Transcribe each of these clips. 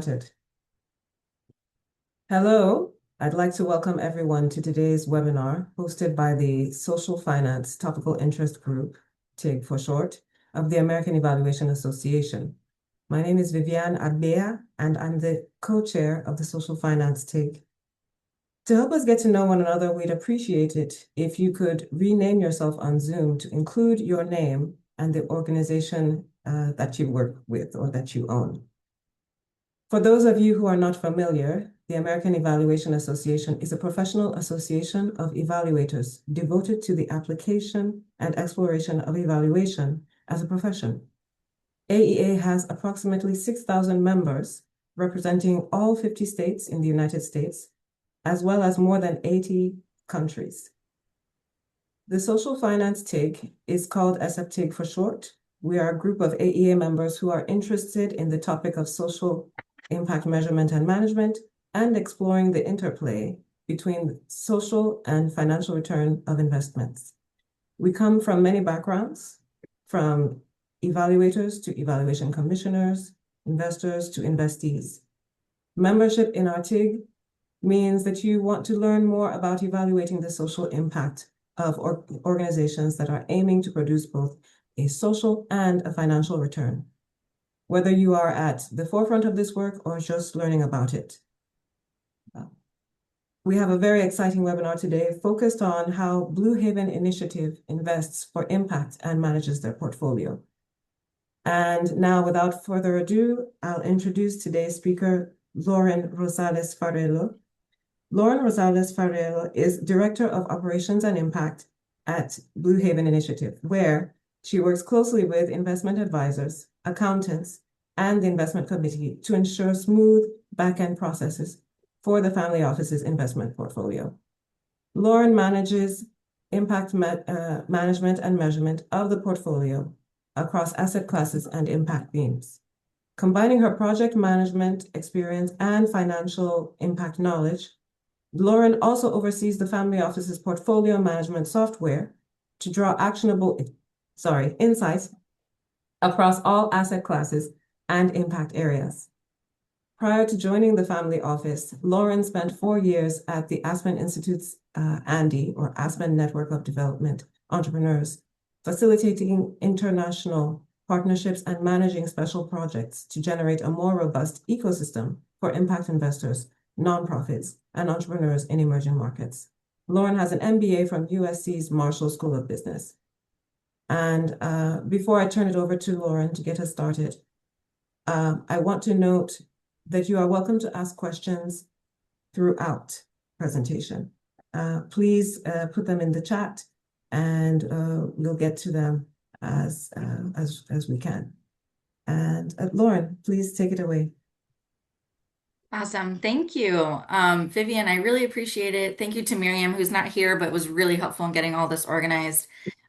Started. Hello, I'd like to welcome everyone to today's webinar hosted by the Social Finance Topical Interest Group, TIG for short, of the American Evaluation Association. My name is Viviane Arbea, and I'm the co-chair of the Social Finance TIG. To help us get to know one another, we'd appreciate it if you could rename yourself on Zoom to include your name and the organization that you work with or that you own. For those of you who are not familiar, the American Evaluation Association is a professional association of evaluators devoted to the application and exploration of evaluation as a profession. AEA has approximately 6,000 members representing all 50 states in the United States, as well as more than 80 countries. The Social Finance TIG is called SFTIG for short. We are a group of AEA members who are interested in the topic of social impact measurement and management, and exploring the interplay between social and financial return of investments. We come from many backgrounds, from evaluators to evaluation commissioners, investors to investees. Membership in our TIG means that you want to learn more about evaluating the social impact of organizations that are aiming to produce both a social and a financial return, whether you are at the forefront of this work or just learning about it. We have a very exciting webinar today focused on how Blue Haven Initiative invests for impact and manages their portfolio. And now, without further ado, I'll introduce today's speaker, Lauren Rosales-Farello. Lauren Rosales-Farello is Director of Operations and Impact at Blue Haven Initiative, where she works closely with investment advisors, accountants, and the investment committee to ensure smooth back-end processes for the family office's investment portfolio. Lauren manages impact management and measurement of the portfolio across asset classes and impact themes. Combining her project management experience and financial impact knowledge, Lauren also oversees the family office's portfolio management software to draw actionable insights across all asset classes and impact areas. Prior to joining the family office, Lauren spent 4 years at the Aspen Institute's ANDE, or Aspen Network of Development Entrepreneurs, facilitating international partnerships and managing special projects to generate a more robust ecosystem for impact investors, nonprofits, and entrepreneurs in emerging markets. Lauren has an MBA from USC's Marshall School of Business. And before I turn it over to Lauren to get us started, I want to note that you are welcome to ask questions throughout presentation. Please put them in the chat, and we'll get to them as we can. And Lauren, please take it away. Awesome. Thank you. Vivian, I really appreciate it. Thank you to Miriam, who's not here, but was really helpful in getting all this organized.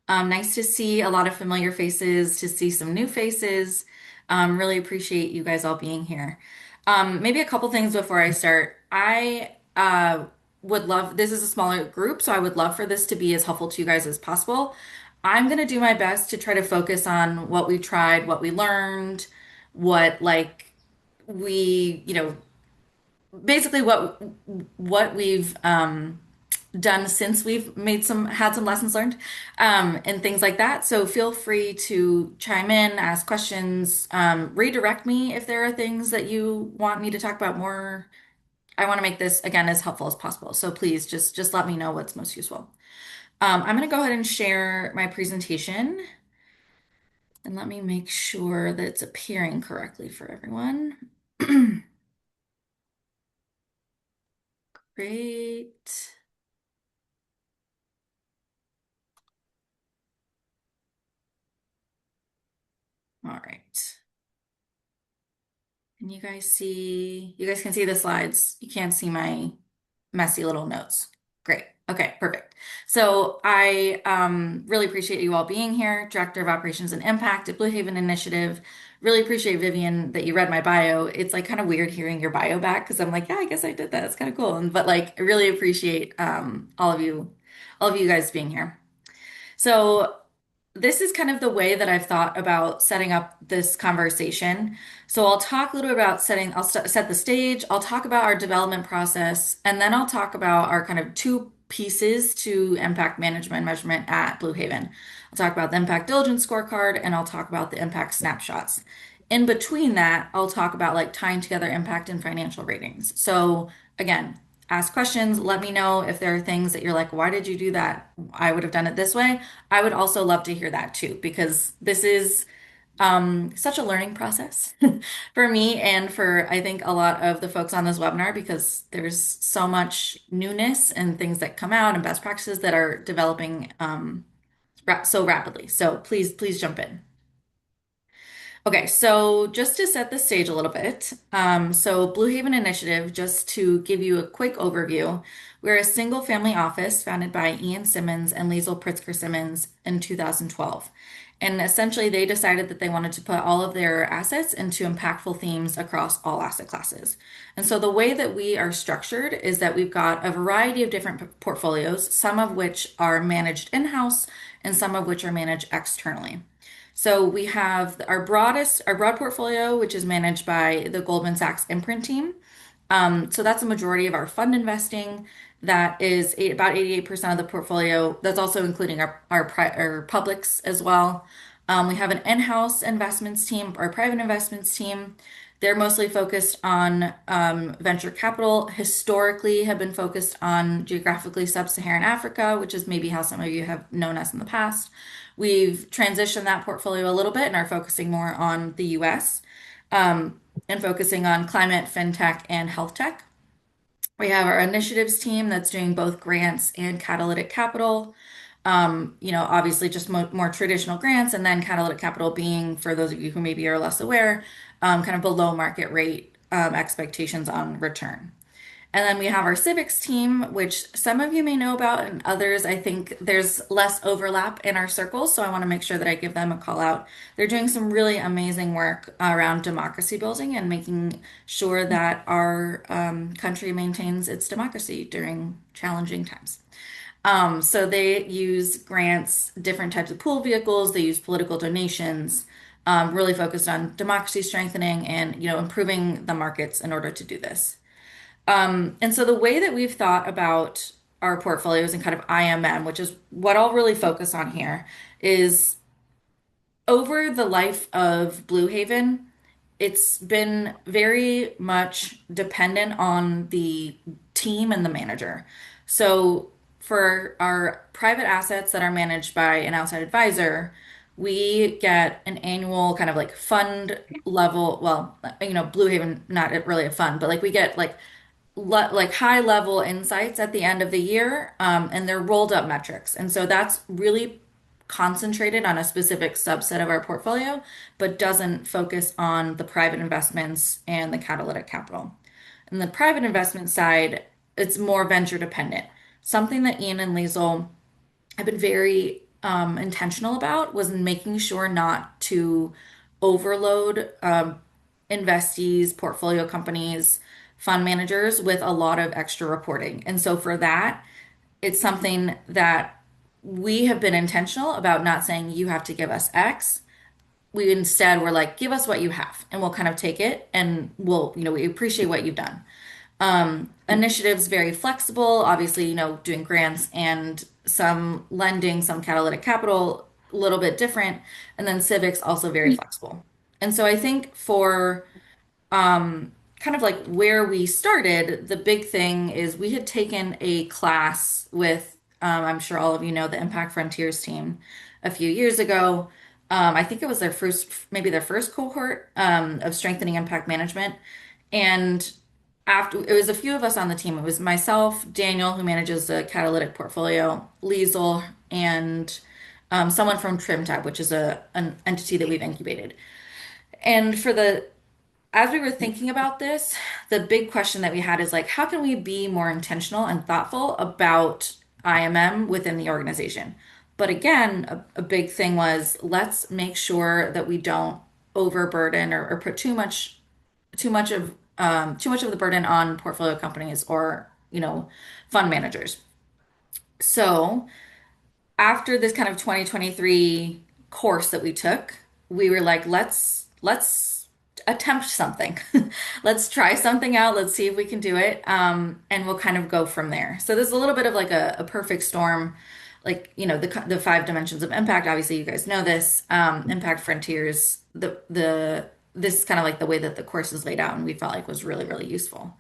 Nice to see a lot of familiar faces, to see some new faces. Really appreciate you guys all being here. Maybe a couple things before I start. I would love, this is a smaller group, so I would love for this to be as helpful to you guys as possible. I'm going to do my best to try to focus on what we tried, what we learned, what basically what we've done since we've had some lessons learned, and things like that. So feel free to chime in, ask questions, redirect me if there are things that you want me to talk about more. I want to make this again as helpful as possible. So please just let me know what's most useful. I'm going to go ahead and share my presentation, and let me make sure that it's appearing correctly for everyone. Great. All right. Can you guys see? You guys can see the slides. You can't see my messy little notes. Great. Okay, perfect. So I really appreciate you all being here. Director of Operations and Impact at Blue Haven Initiative. Really appreciate, Vivian, that you read my bio. It's like kind of weird hearing your bio back because I'm like, yeah, I guess I did that. It's kind of cool. But like, I really appreciate all of you guys being here. So this is kind of the way that I've thought about setting up this conversation. So I'll talk a little bit about I'll set the stage, I'll talk about our development process, and then I'll talk about our kind of two pieces to impact management and measurement at Blue Haven. I'll talk about the Impact Diligence Scorecard, and I'll talk about the Impact Snapshots. In between that, I'll talk about like tying together impact and financial ratings. So again, ask questions. Let me know if there are things that you're like, why did you do that? I would have done it this way. I would also love to hear that too, because this is such a learning process for me and for I think a lot of the folks on this webinar because there's so much newness and things that come out and best practices that are developing so rapidly. So please jump in. Okay, so just to set the stage a little bit, so Blue Haven Initiative, just to give you a quick overview, we're a single family office founded by Ian Simmons and Liesl Pritzker Simmons in 2012. And essentially, they decided that they wanted to put all of their assets into impactful themes across all asset classes. And so the way that we are structured is that we've got a variety of different portfolios, some of which are managed in-house and some of which are managed externally. So we have our broad portfolio, which is managed by the Goldman Sachs Imprint team. So that's a majority of our fund investing. That is about 88% of the portfolio. That's also including our publics as well. We have an in-house investments team, our private investments team. They're mostly focused on venture capital, historically have been focused on geographically sub-Saharan Africa, which is maybe how some of you have known us in the past. We've transitioned that portfolio a little bit and are focusing more on the US and focusing on climate, fintech, and health tech. We have our initiatives team that's doing both grants and catalytic capital. Obviously just more traditional grants, and then catalytic capital being, for those of you who maybe are less aware, kind of below market rate expectations on return. And then we have our civics team, which some of you may know about, and others, I think there's less overlap in our circles. So I want to make sure that I give them a call out. They're doing some really amazing work around democracy building and making sure that our country maintains its democracy during challenging times. So they use grants, different types of pool vehicles, they use political donations, really focused on democracy strengthening and, improving the markets in order to do this. And so the way that we've thought about our portfolios and kind of IMM, which is what I'll really focus on here, is over the life of Blue Haven, it's been very much dependent on the team and the manager. So for our private assets that are managed by an outside advisor, we get an annual kind of like fund level, well, Blue Haven, not really a fund, but like we get like high level insights at the end of the year, and they're rolled up metrics. And so that's really concentrated on a specific subset of our portfolio, but doesn't focus on the private investments and the catalytic capital. And the private investment side, it's more venture dependent. Something that Ian and Liesl have been very intentional about was making sure not to overload investees, portfolio companies, fund managers with a lot of extra reporting. And so for that, it's something that we have been intentional about not saying you have to give us X. We instead were like, give us what you have, and we'll kind of take it and we appreciate what you've done. Initiatives very flexible, obviously, doing grants and some lending, some catalytic capital, a little bit different. And then civics also very flexible. And so I think for kind of like where we started, the big thing is we had taken a class with, I'm sure all of you know, the Impact Frontiers team a few years ago. I think it was maybe their first cohort of strengthening impact management. And after it was a few of us on the team, it was myself, Daniel, who manages the catalytic portfolio, Liesl, and someone from TrimTab, which is an entity that we've incubated. And as we were thinking about this, the big question that we had is like, how can we be more intentional and thoughtful about IMM within the organization? But again, a big thing was let's make sure that we don't overburden or put too much of the burden on portfolio companies or, fund managers. So after this kind of 2023 course that we took, we were like, let's attempt something. Let's try something out. Let's see if we can do it. And we'll kind of go from there. So there's a little bit of like a perfect storm, like, the five dimensions of impact. Obviously, you guys know this. Impact frontiers, this is kind of like the way that the course is laid out, and we felt like was really, really useful.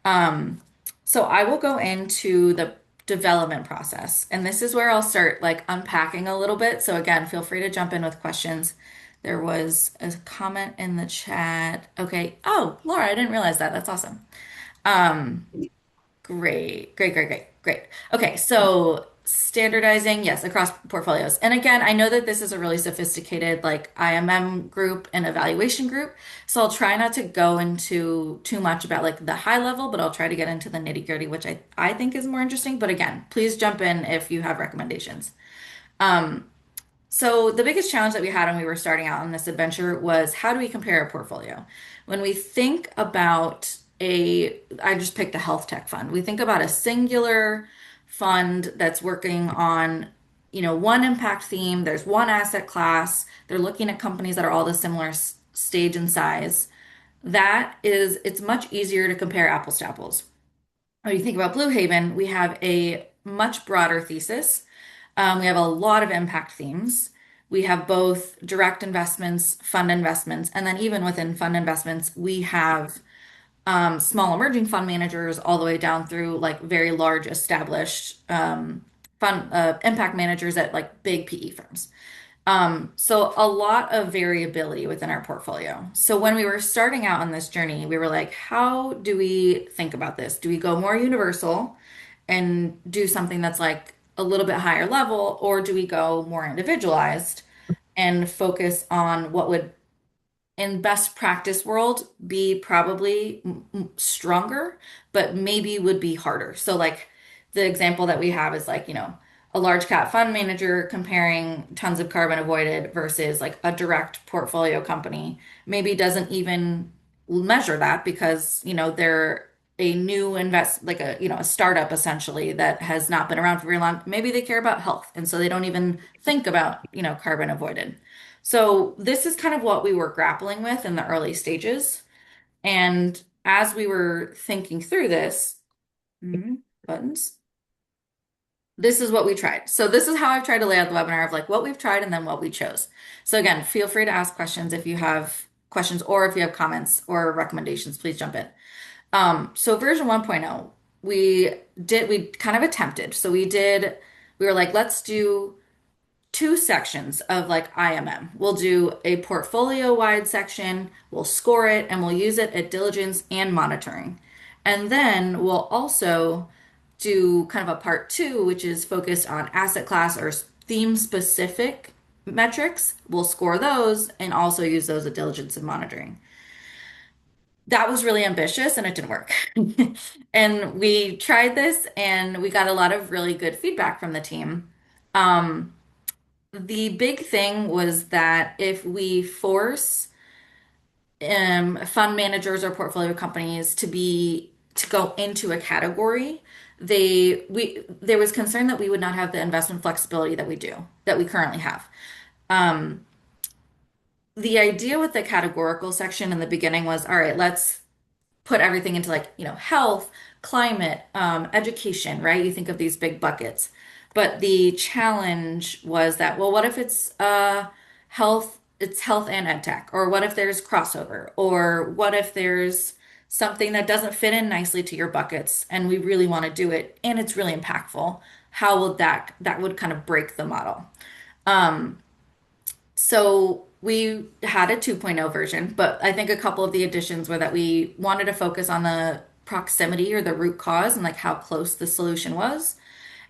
Um, so I will go into the development process, and this is where I'll start like unpacking a little bit. So again, feel free to jump in with questions. There was a comment in the chat. Okay. Oh, Laura, I didn't realize that. That's awesome. Um, Great, great, great, great, great. Okay, so standardizing, yes, across portfolios. And again, I know that this is a really sophisticated like IMM group and evaluation group. So I'll try not to go into too much about like the high level, but I'll try to get into the nitty-gritty, which I think is more interesting. But again, please jump in if you have recommendations. Um, so the biggest challenge that we had when we were starting out on this adventure was how do we compare a portfolio? When we think about I just picked a health tech fund. We think about a singular fund that's working on, one impact theme. There's one asset class. They're looking at companies that are all the similar stage and size. It's much easier to compare apples to apples. When you think about Blue Haven, we have a much broader thesis. We have a lot of impact themes. We have both direct investments, fund investments, and then even within fund investments, we have small emerging fund managers all the way down through like very large established fund impact managers at like big PE firms. So a lot of variability within our portfolio. So when we were starting out on this journey, we were like, how do we think about this? Do we go more universal and do something that's like a little bit higher level, or do we go more individualized and focus on what would in best practice world be probably stronger, but maybe would be harder. So like the example that we have is like, a large cap fund manager comparing tons of carbon avoided versus like a direct portfolio company maybe doesn't even measure that because, they're a new invest like a startup essentially that has not been around for very long. Maybe they care about health and so they don't even think about, carbon avoided. So this is kind of what we were grappling with in the early stages. And as we were thinking through this, buttons, this is what we tried. So this is how I've tried to lay out the webinar of like what we've tried and then what we chose. So again, feel free to ask questions if you have questions or if you have comments or recommendations, please jump in. So version 1.0, we kind of attempted. So we were like, let's do two sections of like IMM. We'll do a portfolio wide section, we'll score it, and we'll use it at diligence and monitoring. And then we'll also do kind of a part two, which is focused on asset class or theme specific metrics. We'll score those and also use those at diligence and monitoring. That was really ambitious and it didn't work. And we tried this and we got a lot of really good feedback from the team. Um, the big thing was that if we force fund managers or portfolio companies to go into a category, there was concern that we would not have the investment flexibility that we currently have. Um, the idea with the categorical section in the beginning was, all right, let's put everything into like, health, climate, education, right? You think of these big buckets. But the challenge was that, well, what if it's health and ed tech? Or what if there's crossover? Or what if there's something that doesn't fit in nicely to your buckets and we really want to do it and it's really impactful? How will that would kind of break the model? Um, so we had a 2.0 version, but I think a couple of the additions were that we wanted to focus on the proximity or the root cause and like how close the solution was.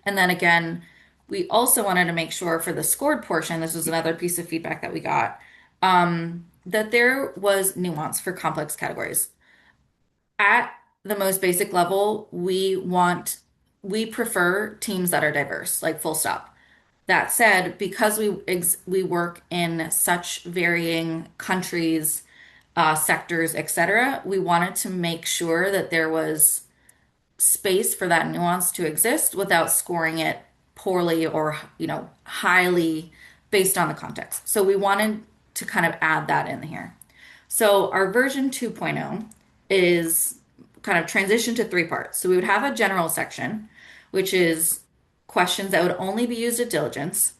And then again, we also wanted to make sure for the scored portion, this was another piece of feedback that we got, that there was nuance for complex categories. At the most basic level, we prefer teams that are diverse, like full stop. That said, because we work in such varying countries, sectors, etc., we wanted to make sure that there was space for that nuance to exist without scoring it poorly or highly based on the context. So we wanted to kind of add that in here. So our version 2.0 is kind of transition to three parts. So we would have a general section, which is questions that would only be used at diligence.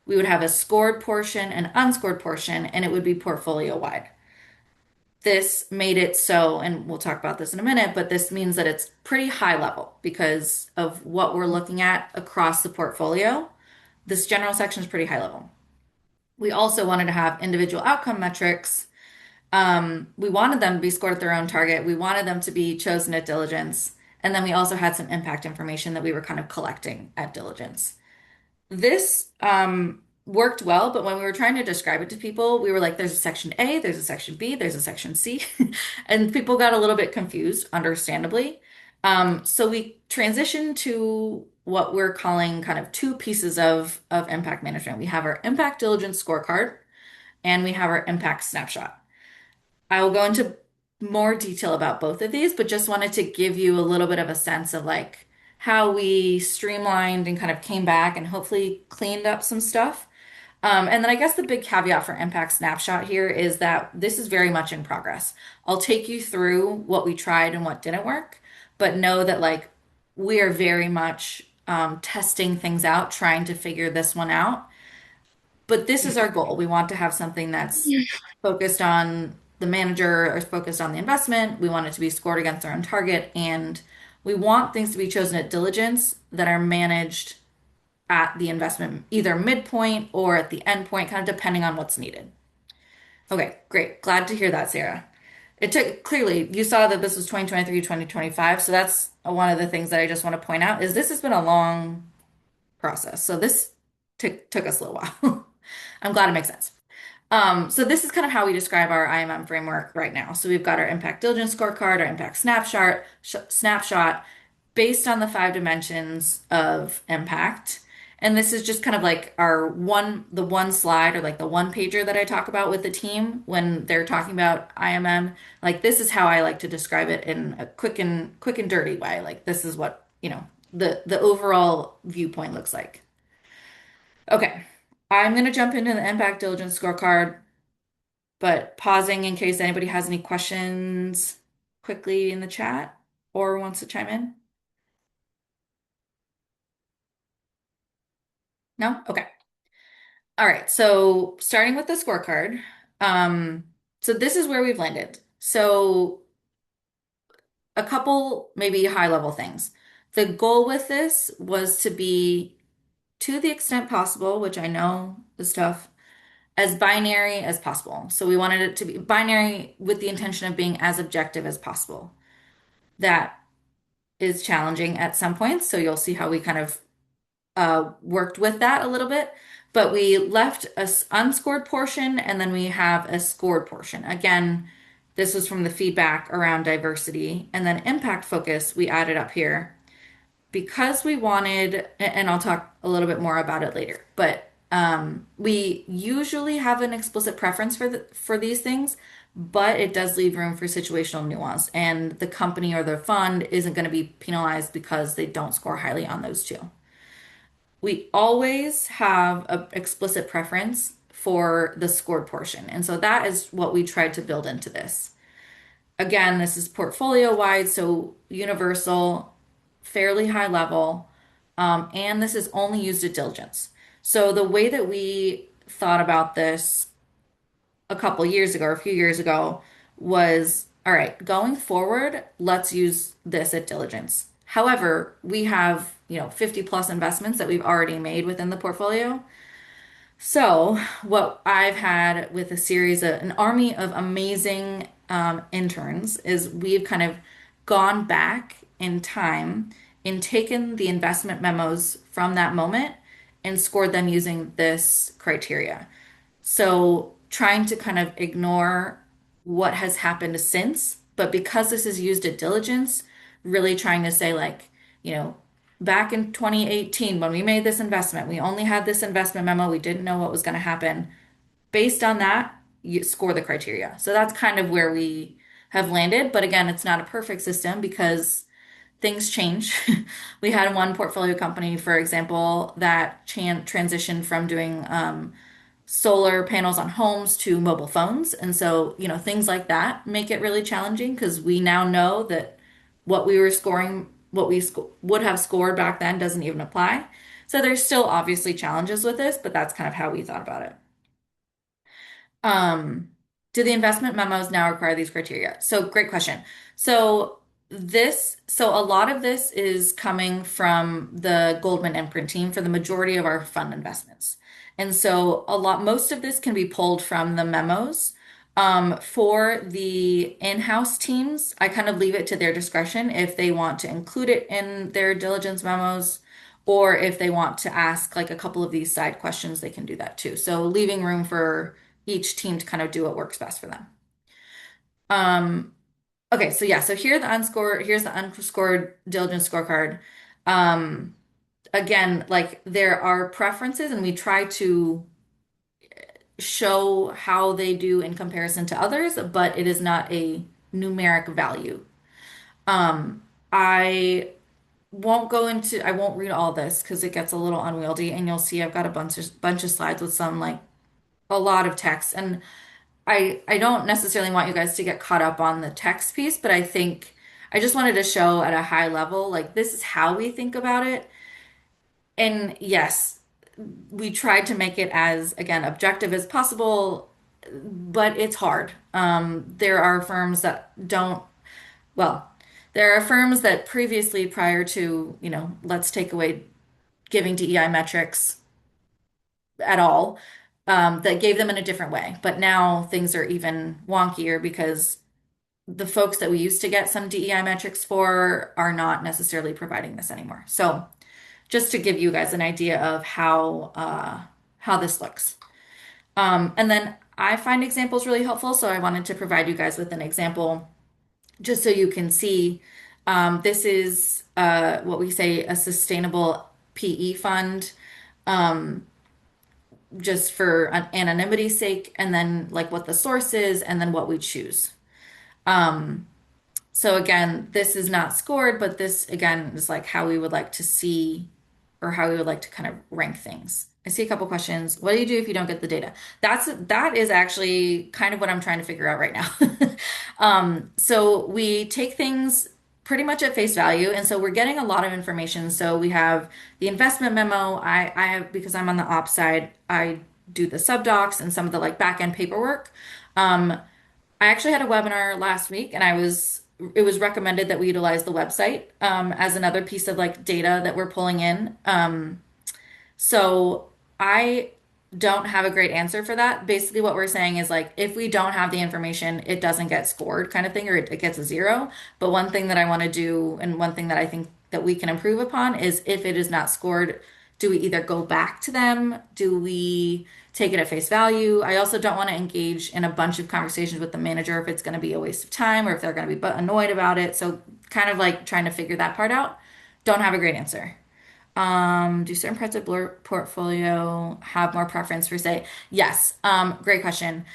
We would have a scored portion and unscored portion, and it would be portfolio wide. This made it so, and we'll talk about this in a minute, but this means that it's pretty high level because of what we're looking at across the portfolio. This general section is pretty high level. We also wanted to have individual outcome metrics. We wanted them to be scored at their own target. We wanted them to be chosen at diligence. And then we also had some impact information that we were kind of collecting at diligence. This worked well, but when we were trying to describe it to people, we were like, there's a section A, there's a section B, there's a section C. And people got a little bit confused, understandably. So we transitioned to what we're calling kind of two pieces of impact management. We have our impact diligence scorecard and we have our impact snapshot. I will go into more detail about both of these, but just wanted to give you a little bit of a sense of like how we streamlined and kind of came back and hopefully cleaned up some stuff. And then I guess the big caveat for Impact Snapshot here is that this is very much in progress. I'll take you through what we tried and what didn't work, but know that like we are very much testing things out, trying to figure this one out. But this is our goal. We want to have something that's focused on the manager or focused on the investment. We want it to be scored against our own target, and we want things to be chosen at diligence that are managed at the investment, either midpoint or at the end point, kind of depending on what's needed. Okay, great. Glad to hear that, Sarah. It took clearly, you saw that this was 2023, 2025. So that's one of the things that I just want to point out is this has been a long process. So this took us a little while. I'm glad it makes sense. So this is kind of how we describe our IMM framework right now. So we've got our impact diligence scorecard, our impact snapshot based on the five dimensions of impact. And this is just kind of like the one slide or like the one pager that I talk about with the team when they're talking about IMM. Like this is how I like to describe it in a quick and dirty way. Like this is what, the overall viewpoint looks like. Okay. I'm going to jump into the impact diligence scorecard, but pausing in case anybody has any questions quickly in the chat or wants to chime in. No? Okay. All right. So starting with the scorecard. So this is where we've landed. So a couple maybe high level things. The goal with this was to be, to the extent possible, which I know is tough, as binary as possible. So we wanted it to be binary with the intention of being as objective as possible. That is challenging at some points. So you'll see how we kind of worked with that a little bit. But we left a unscored portion and then we have a scored portion. Again, this was from the feedback around diversity. And then impact focus we added up here because we wanted, and I'll talk a little bit more about it later, but we usually have an explicit preference for these things, but it does leave room for situational nuance, and the company or the fund isn't going to be penalized because they don't score highly on those two. We always have an explicit preference for the scored portion, and so that is what we tried to build into this. Again, this is portfolio wide, so universal, fairly high level, and this is only used at diligence. So the way that we thought about this a couple years ago or a few years ago was, all right, going forward, let's use this at diligence. However, we have, 50 plus investments that we've already made within the portfolio. So what I've had with a series of an army of amazing interns is we've kind of gone back in time and taken the investment memos from that moment and scored them using this criteria. So trying to kind of ignore what has happened since, but because this is used at diligence, really trying to say like, back in 2018 when we made this investment, we only had this investment memo, we didn't know what was going to happen. Based on that, you score the criteria. So that's kind of where we have landed. But again, it's not a perfect system because things change. We had one portfolio company, for example, that transitioned from doing solar panels on homes to mobile phones. And so, things like that make it really challenging because we now know that what we were scoring, what we would have scored back then doesn't even apply. So there's still obviously challenges with this, but that's kind of how we thought about it. Um, do the investment memos now require these criteria? So great question. So a lot of this is coming from the Goldman Imprint team for the majority of our fund investments. And so most of this can be pulled from the memos. For the in-house teams, I kind of leave it to their discretion if they want to include it in their diligence memos, or if they want to ask like a couple of these side questions, they can do that too. So leaving room for each team to kind of do what works best for them. Um, okay, so yeah, so here's the unscored diligence scorecard. Um, Again, like there are preferences, and we try to show how they do in comparison to others, but it is not a numeric value. Um, I won't read all this because it gets a little unwieldy, and you'll see I've got a bunch of slides with some like a lot of text. And I don't necessarily want you guys to get caught up on the text piece, but I think I just wanted to show at a high level, like this is how we think about it. And yes, we tried to make it as, again, objective as possible, but it's hard. There are firms that don't, well, there are firms that previously, prior to, let's take away giving DEI metrics at all, that gave them in a different way. But now things are even wonkier because the folks that we used to get some DEI metrics for are not necessarily providing this anymore. So just to give you guys an idea of how this looks. And then I find examples really helpful, so I wanted to provide you guys with an example just so you can see. This is what we say a sustainable PE fund, just for anonymity's sake, and then like what the source is, and then what we choose. So again, this is not scored, but this again is like how we would like to see or how we would like to kind of rank things. I see a couple questions. What do you do if you don't get the data? That is actually kind of what I'm trying to figure out right now. So we take things pretty much at face value, and so we're getting a lot of information. So we have the investment memo. I have, because I'm on the ops side, I do the sub docs and some of the like back end paperwork. I actually had a webinar last week, and it was recommended that we utilize the website as another piece of like data that we're pulling in. So I don't have a great answer for that. Basically, what we're saying is like if we don't have the information, it doesn't get scored, kind of thing, or it gets a zero. But one thing that I want to do, and one thing that I think that we can improve upon, is if it is not scored, do we either go back to them? Do we take it at face value? I also don't want to engage in a bunch of conversations with the manager if it's going to be a waste of time or if they're going to be annoyed about it. So kind of like trying to figure that part out. Don't have a great answer. Do certain parts of Blur portfolio have more preference for say? Yes. Great question.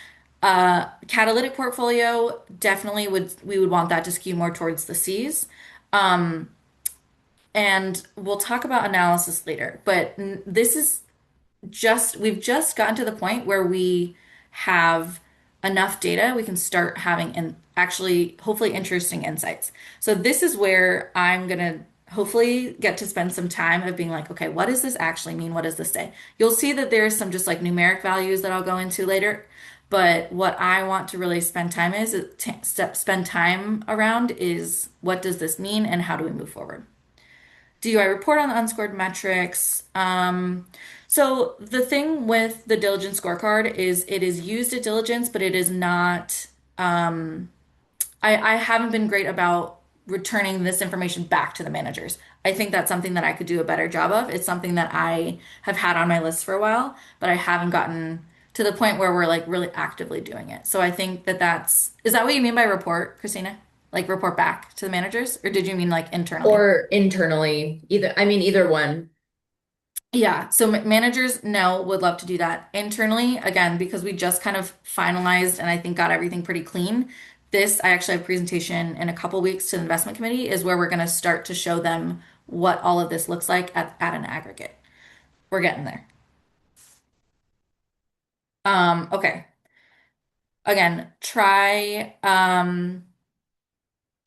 Catalytic portfolio definitely we would want that to skew more towards the C's. Um, and we'll talk about analysis later, but this is we've just gotten to the point where we have enough data, we can start having and actually hopefully interesting insights. So this is where I'm gonna hopefully get to spend some time of being like, okay, what does this actually mean? What does this say? You'll see that there's some just like numeric values that I'll go into later. But what I want to really spend time around is what does this mean and how do we move forward? Do I report on the unscored metrics? So the thing with the diligence scorecard is it is used at diligence, but it is not. I haven't been great about returning this information back to the managers. I think that's something that I could do a better job of. It's something that I have had on my list for a while, but I haven't gotten to the point where we're like really actively doing it. So I think is that what you mean by report, Christina? Like report back to the managers, or did you mean like internally? Or internally, either one. Yeah, so managers, no, would love to do that. Internally, again, because we just kind of finalized and I think got everything pretty clean. I actually have a presentation in a couple weeks to the investment committee is where we're going to start to show them what all of this looks like at an aggregate. We're getting there. Okay. Again, try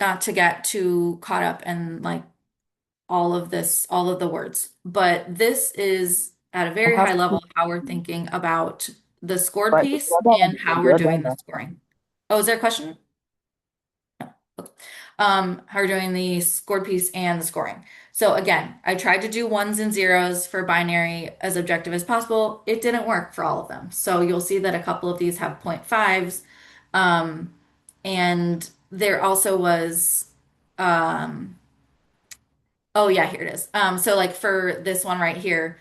not to get too caught up in like all of this, all of the words. But this is at a very high level how we're thinking about the scored piece and how we're doing the scoring. Oh, is there a question? How we're doing the scored piece and the scoring. So again, I tried to do ones and zeros for binary as objective as possible. It didn't work for all of them. So you'll see that a couple of these have 0.5s. Um, and there also was, um, oh yeah, here it is. So like for this one right here,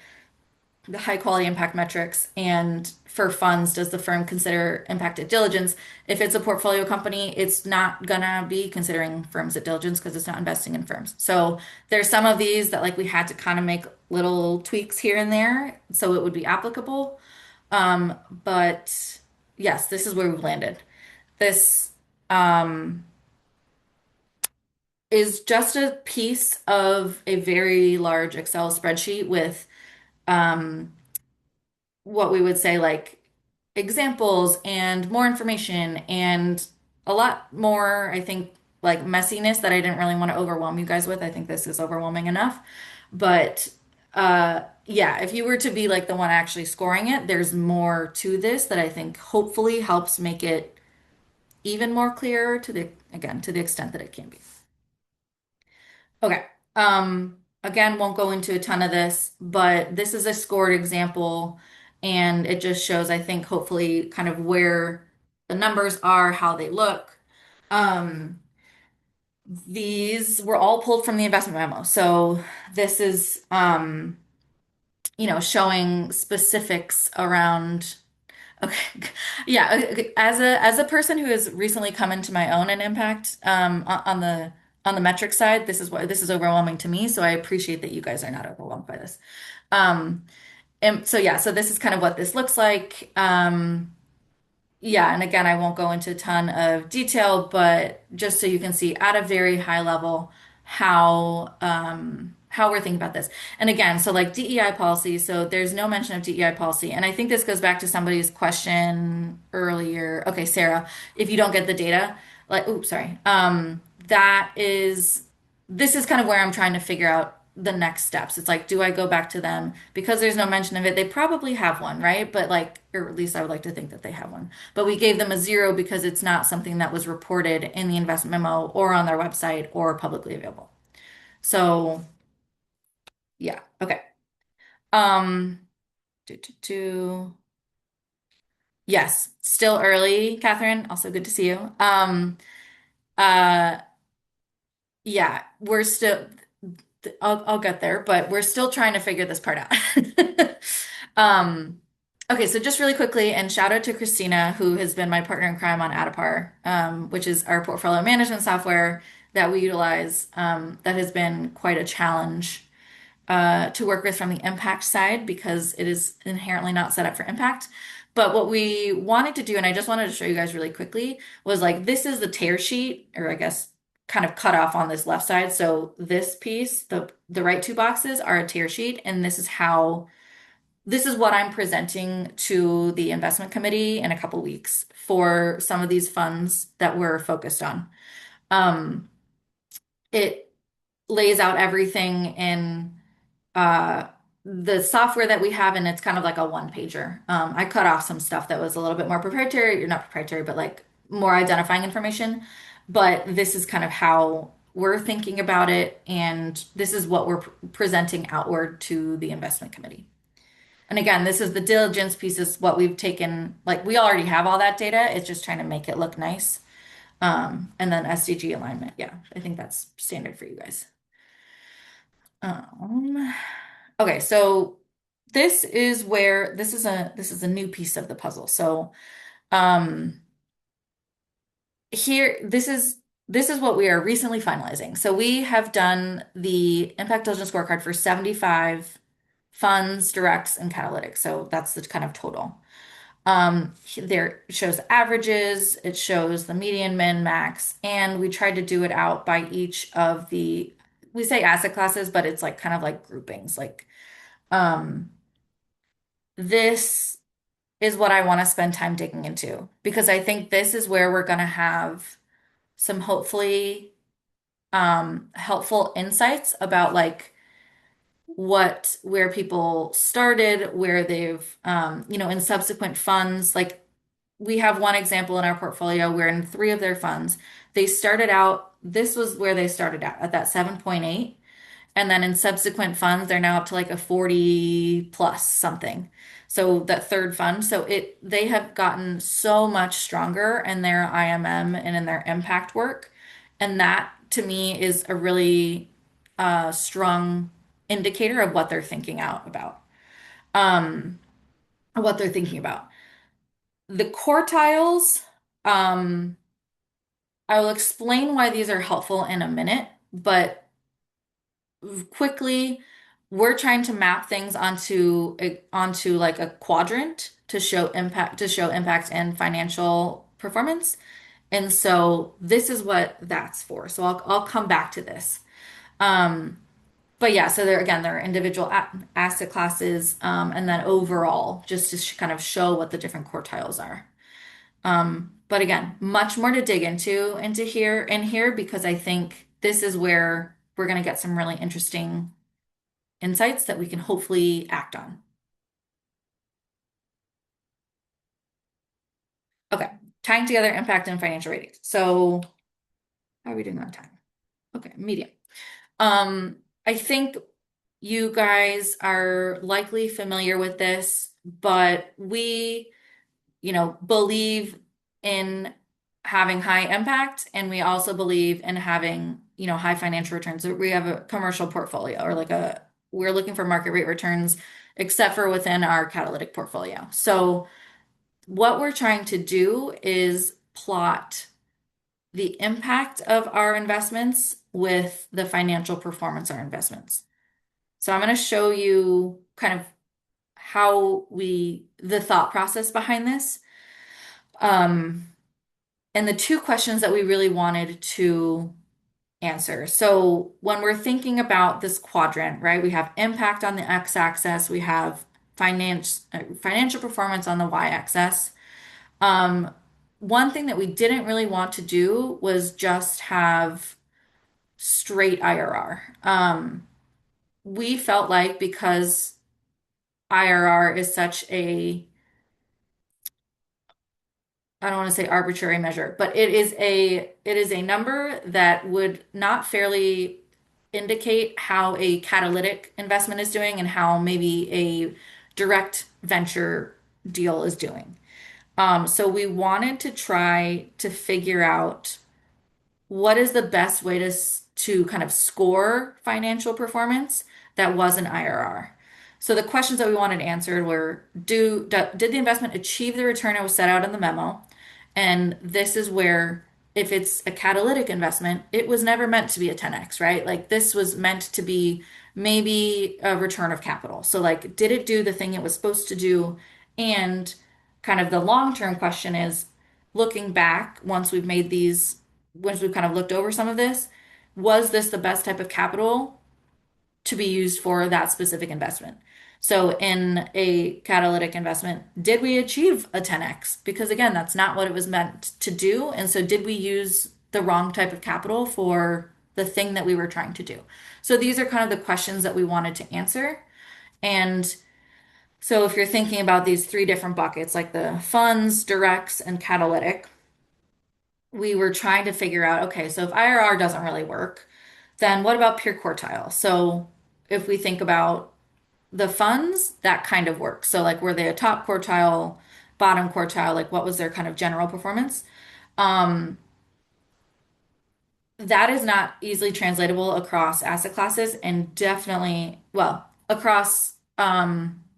the high quality impact metrics and for funds, does the firm consider impact at diligence? If it's a portfolio company, it's not gonna be considering firms at diligence because it's not investing in firms. So there's some of these that like we had to kind of make little tweaks here and there so it would be applicable. But yes, this is where we've landed. This is just a piece of a very large Excel spreadsheet with what we would say like examples and more information and a lot more, I think, like messiness that I didn't really want to overwhelm you guys with. I think this is overwhelming enough. But yeah, if you were to be like the one actually scoring it, there's more to this that I think hopefully helps make it even more clear to the, again, to the extent that it can be. Okay. Again, won't go into a ton of this, but this is a scored example, and it just shows, I think, hopefully kind of where the numbers are, how they look. Um, these were all pulled from the investment memo. So this is, showing specifics around. Okay. Yeah. Okay. As a person who has recently come into my own and impact on the metric side, this is overwhelming to me. So I appreciate that you guys are not overwhelmed by this. Um, and so yeah, so this is kind of what this looks like. Yeah, and again, I won't go into a ton of detail, but just so you can see at a very high level how we're thinking about this. And again, so like DEI policy, so there's no mention of DEI policy. And I think this goes back to somebody's question earlier. Okay, Sarah, if you don't get the data, like, oops, sorry. That is this is kind of where I'm trying to figure out the next steps. It's like, do I go back to them? Because there's no mention of it, they probably have one, right? But like, or at least I would like to think that they have one. But we gave them a 0 because it's not something that was reported in the investment memo or on their website or publicly available. So yeah, okay. Um, do, do, do. Yes, still early, Catherine. Also good to see you. Uh, yeah, we're still. I'll get there, but we're still trying to figure this part out. Um, okay, so just really quickly, and shout out to Christina, who has been my partner in crime on Adapar, which is our portfolio management software that we utilize, that has been quite a challenge to work with from the impact side because it is inherently not set up for impact. But what we wanted to do, and I just wanted to show you guys really quickly, was like this is the tear sheet, or I guess kind of cut off on this left side. So this piece, the right two boxes are a tear sheet, and this is what I'm presenting to the investment committee in a couple weeks for some of these funds that we're focused on. Um, it lays out everything in uh, the software that we have, and it's kind of like a one pager. I cut off some stuff that was a little bit more proprietary, or not proprietary, but like more identifying information. But this is kind of how we're thinking about it, and this is what we're presenting outward to the investment committee. And again, this is the diligence piece is what we've taken, like we already have all that data. It's just trying to make it look nice. And then SDG alignment. Yeah, I think that's standard for you guys. Um, okay, so this is a new piece of the puzzle. So um here this is what we are recently finalizing. So we have done the Impact Diligence Scorecard for 75 funds, directs, and catalytics. So that's the kind of total. There it shows averages, it shows the median, min, max, and we tried to do it out by each of the, we say asset classes, but it's like kind of like groupings. Like um this is what I want to spend time digging into because I think this is where we're going to have some hopefully helpful insights about like where people started, where they've in subsequent funds. Like we have one example in our portfolio where in three of their funds, they started out, this was where they started at that 7.8. And then in subsequent funds, they're now up to like a 40 plus something. So that third fund. So they have gotten so much stronger in their IMM and in their impact work. And that to me is a really strong indicator of what they're thinking out about. Um, what they're thinking about. The quartiles, um, I will explain why these are helpful in a minute, but quickly, we're trying to map things onto like a quadrant to show impact and financial performance. And so this is what that's for. So I'll come back to this. Um, but yeah, so there are individual asset classes, and then overall, just to kind of show what the different quartiles are. But again, much more to dig into here because I think this is where we're going to get some really interesting insights that we can hopefully act on. Okay, tying together impact and financial ratings. So how are we doing on time? Okay, medium. I think you guys are likely familiar with this, but we, believe in having high impact and we also believe in having, high financial returns. So we have a commercial portfolio or we're looking for market rate returns, except for within our catalytic portfolio. So what we're trying to do is plot the impact of our investments with the financial performance of our investments. So I'm going to show you kind of the thought process behind this. And the two questions that we really wanted to answer. So when we're thinking about this quadrant, right, we have impact on the x-axis, we have financial performance on the y-axis. One thing that we didn't really want to do was just have straight IRR. We felt like because IRR is such I don't want to say arbitrary measure, but it is a number that would not fairly indicate how a catalytic investment is doing and how maybe a direct venture deal is doing. So we wanted to try to figure out what is the best way to kind of score financial performance that was an IRR. So the questions that we wanted answered were, did the investment achieve the return it was set out in the memo? And this is where, if it's a catalytic investment, it was never meant to be a 10x, right? Like this was meant to be maybe a return of capital. So like, did it do the thing it was supposed to do? And kind of the long-term question is, looking back, once we've kind of looked over some of this, was this the best type of capital to be used for that specific investment? So in a catalytic investment, did we achieve a 10x? Because again, that's not what it was meant to do. And so did we use the wrong type of capital for the thing that we were trying to do? So these are kind of the questions that we wanted to answer. And so if you're thinking about these three different buckets, like the funds, directs, and catalytic, we were trying to figure out, okay, so if IRR doesn't really work, then what about peer quartile? So if we think about the funds, that kind of works. So like were they a top quartile, bottom quartile, like what was their kind of general performance? Um, that is not easily translatable across asset classes and definitely, well, across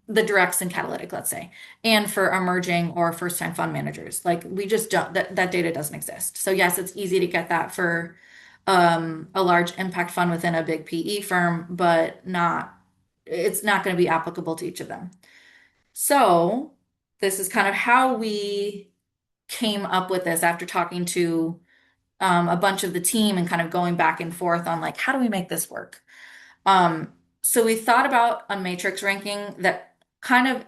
the directs and catalytic, let's say, and for emerging or first-time fund managers. Like we just don't, that data doesn't exist. So yes, it's easy to get that for a large impact fund within a big PE firm, but it's not going to be applicable to each of them. So this is kind of how we came up with this after talking to a bunch of the team and kind of going back and forth on like, how do we make this work? So we thought about a matrix ranking that kind of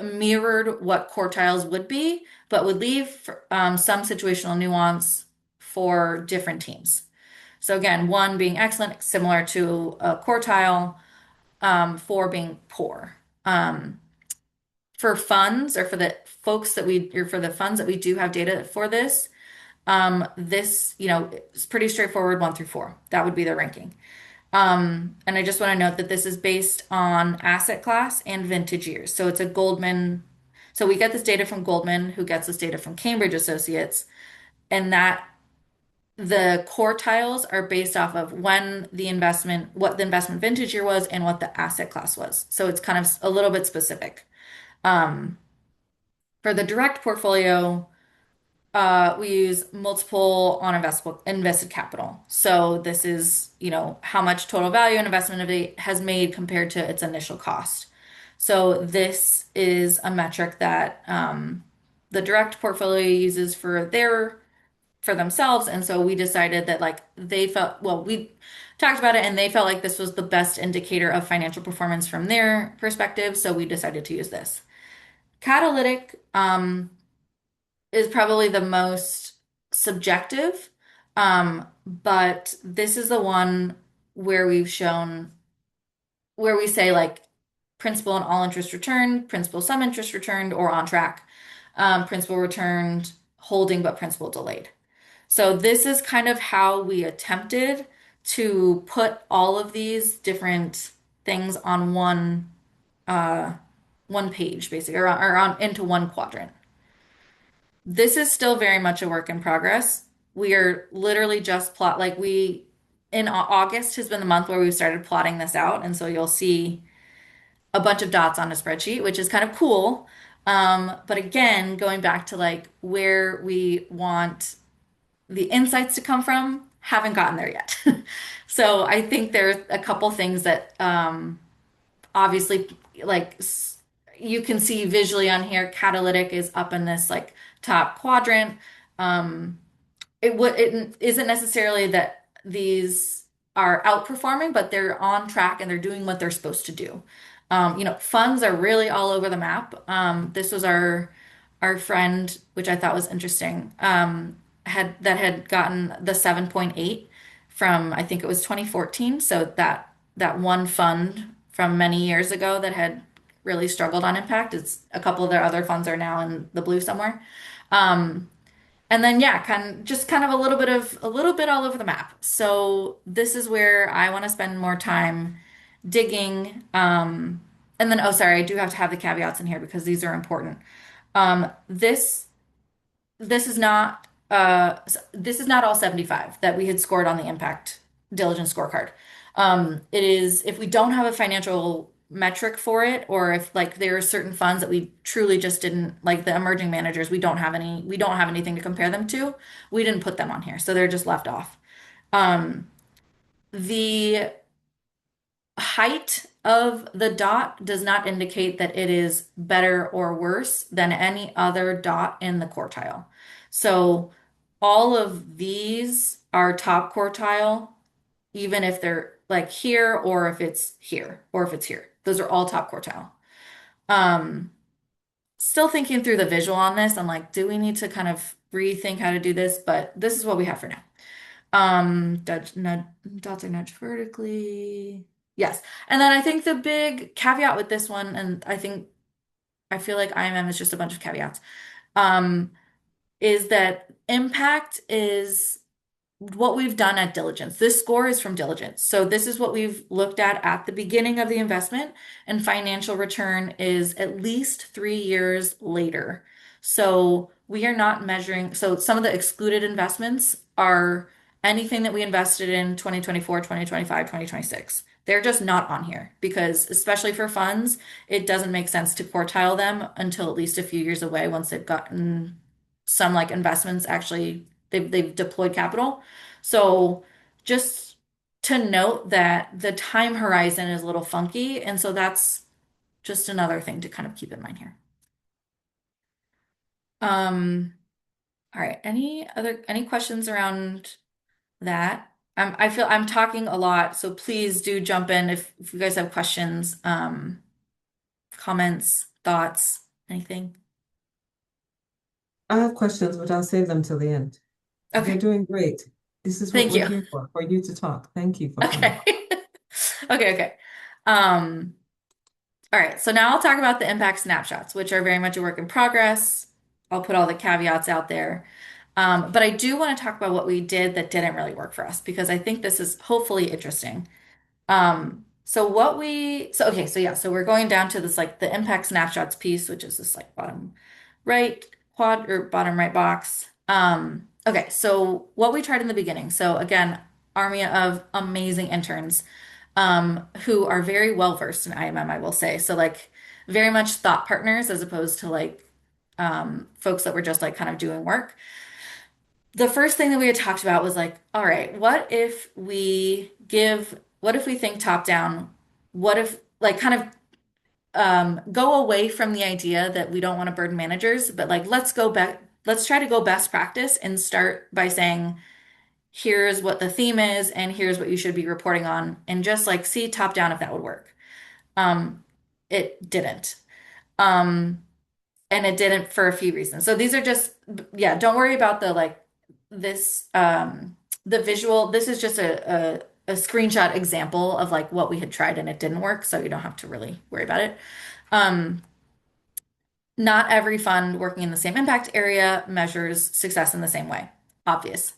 mirrored what quartiles would be, but would leave some situational nuance for different teams. So again, one being excellent, similar to a quartile, four being poor. For funds or for the folks that we or for the funds that we do have data for this, this, is pretty straightforward, 1 through 4. That would be the ranking. And I just want to note that this is based on asset class and vintage years. So it's a Goldman. So we get this data from Goldman, who gets this data from Cambridge Associates, and that the quartiles are based off of what the investment vintage year was and what the asset class was. So it's kind of a little bit specific. Um, for the direct portfolio, we use multiple on invested capital. So this is, how much total value an investment has made compared to its initial cost. So this is a metric that the direct portfolio uses for themselves. And so we decided that we talked about it and they felt like this was the best indicator of financial performance from their perspective. So we decided to use this. Catalytic is probably the most subjective, but this is the one where where we say like principal and all interest returned, principal some interest returned, or on track, principal returned, holding but principal delayed. So this is kind of how we attempted to put all of these different things on one page, basically, or on into one quadrant. This is still very much a work in progress. We are literally just in August has been the month where we've started plotting this out. And so you'll see a bunch of dots on a spreadsheet, which is kind of cool. But again, going back to like where we want the insights to come from, haven't gotten there yet. So I think there's a couple things that obviously you can see visually on here. Catalytic is up in this like top quadrant. It isn't necessarily that these are outperforming, but they're on track and they're doing what they're supposed to do. Funds are really all over the map. This was our friend, which I thought was interesting, had gotten the 7.8 from, I think it was 2014. So that one fund from many years ago that had really struggled on impact. It's a couple of their other funds are now in the blue somewhere. And then yeah, kind of a little bit all over the map. So this is where I want to spend more time digging. And then, oh, sorry, I do have to have the caveats in here because these are important. This is not all 75 that we had scored on the Impact Diligence Scorecard. It is if we don't have a financial metric for it, or if like there are certain funds that we truly just didn't like the emerging managers, we don't have anything to compare them to. We didn't put them on here, so they're just left off. The height of the dot does not indicate that it is better or worse than any other dot in the quartile. So all of these are top quartile, even if they're like here or if it's here or if it's here. Those are all top quartile. Still thinking through the visual on this. I'm like, do we need to kind of rethink how to do this? But this is what we have for now. Dots are nudged vertically. Yes. And then I think the big caveat with this one, and I feel like IMM is just a bunch of caveats, is that impact is what we've done at diligence. This score is from diligence. So this is what we've looked at the beginning of the investment, and financial return is at least 3 years later. So we are not measuring. So some of the excluded investments are anything that we invested in 2024, 2025, 2026. They're just not on here because, especially for funds, it doesn't make sense to quartile them until at least a few years away once they've gotten some like investments actually they've deployed capital. So just to note that the time horizon is a little funky, and so that's just another thing to kind of keep in mind here. All right, any questions around that? I feel I'm talking a lot, so please do jump in if you guys have questions, comments, thoughts. Anything? I have questions, but I'll save them till the end. You're Okay. doing great. This is what Thank we're you. here for you to talk. Thank you for coming. Okay. Okay, okay. Um, all right, so now I'll talk about the impact snapshots, which are very much a work in progress. I'll put all the caveats out there. But I do want to talk about what we did that didn't really work for us because I think this is hopefully interesting. So okay, so yeah, so we're going down to this like the impact snapshots piece, which is this like bottom right quad or bottom right box. Okay, so what we tried in the beginning. So again, army of amazing interns, who are very well versed in IMM, I will say. So like very much thought partners as opposed to like folks that were just like kind of doing work. The first thing that we had talked about was like, all right, what if we think top down? What if, like, kind of go away from the idea that we don't want to burden managers, but like, let's go back, let's try to go best practice and start by saying, here's what the theme is, and here's what you should be reporting on, and just like see top down if that would work. Um, it didn't. Um, and it didn't for a few reasons. So these are just, yeah, don't worry about the like this the visual. This is just a screenshot example of like what we had tried and it didn't work, so you don't have to really worry about it. Um, Not every fund working in the same impact area measures success in the same way. Obvious.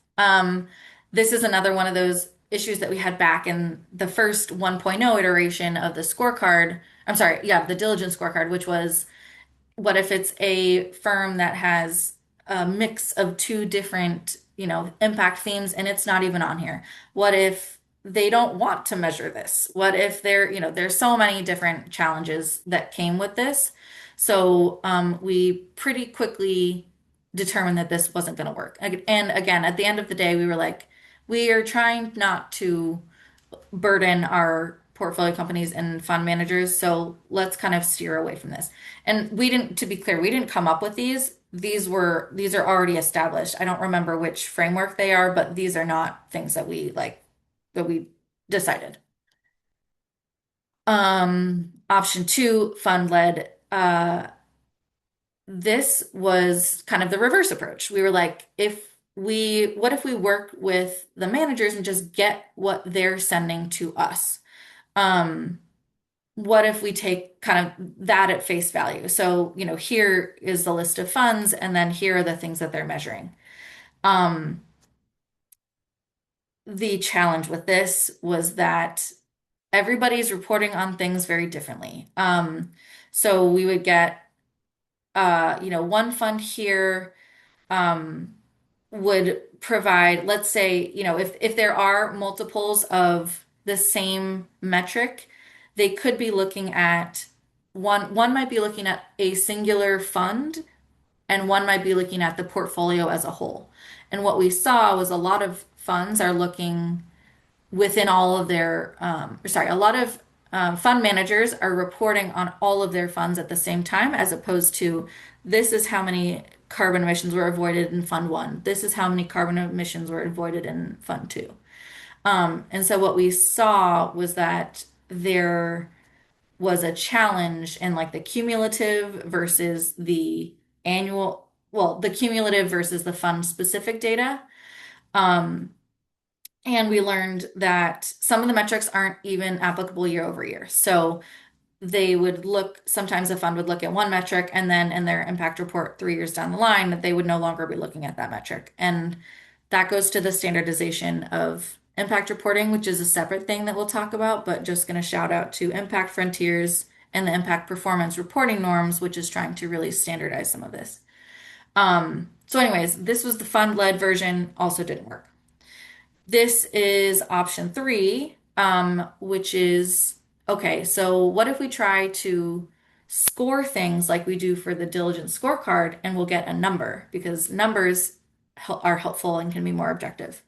This is another one of those issues that we had back in the first 1.0 iteration of the scorecard. I'm sorry, yeah, the diligence scorecard, which was what if it's a firm that has a mix of two different, impact themes and it's not even on here? What if they don't want to measure this? What if there's so many different challenges that came with this. So we pretty quickly determined that this wasn't going to work. And again, at the end of the day, we were like, we are trying not to burden our portfolio companies and fund managers. So let's kind of steer away from this. And we didn't, to be clear, we didn't come up with these. These are already established. I don't remember which framework they are, but these are not things that we decided. Option two, fund led. This was kind of the reverse approach. We were like, what if we work with the managers and just get what they're sending to us? Um, what if we take kind of that at face value? So, here is the list of funds, and then here are the things that they're measuring. Um, the challenge with this was that everybody's reporting on things very differently. So we would get, one fund here, um, would provide, let's say, if there are multiples of the same metric, they could be looking at one might be looking at a singular fund, and one might be looking at the portfolio as a whole. And what we saw was a lot of funds are looking within all of their, a lot of fund managers are reporting on all of their funds at the same time, as opposed to this is how many carbon emissions were avoided in Fund One. This is how many carbon emissions were avoided in Fund Two. And so what we saw was that there was a challenge in like the cumulative versus the annual, well, the cumulative versus the fund specific data. Um, and we learned that some of the metrics aren't even applicable year over year. So they would look, sometimes a fund would look at one metric and then in their impact report 3 years down the line, that they would no longer be looking at that metric. And that goes to the standardization of impact reporting, which is a separate thing that we'll talk about, but just going to shout out to Impact Frontiers and the impact performance reporting norms, which is trying to really standardize some of this. So anyways, this was the fund-led version, also didn't work. This is option three, which is okay. So, what if we try to score things like we do for the diligence scorecard and we'll get a number because numbers are helpful and can be more objective.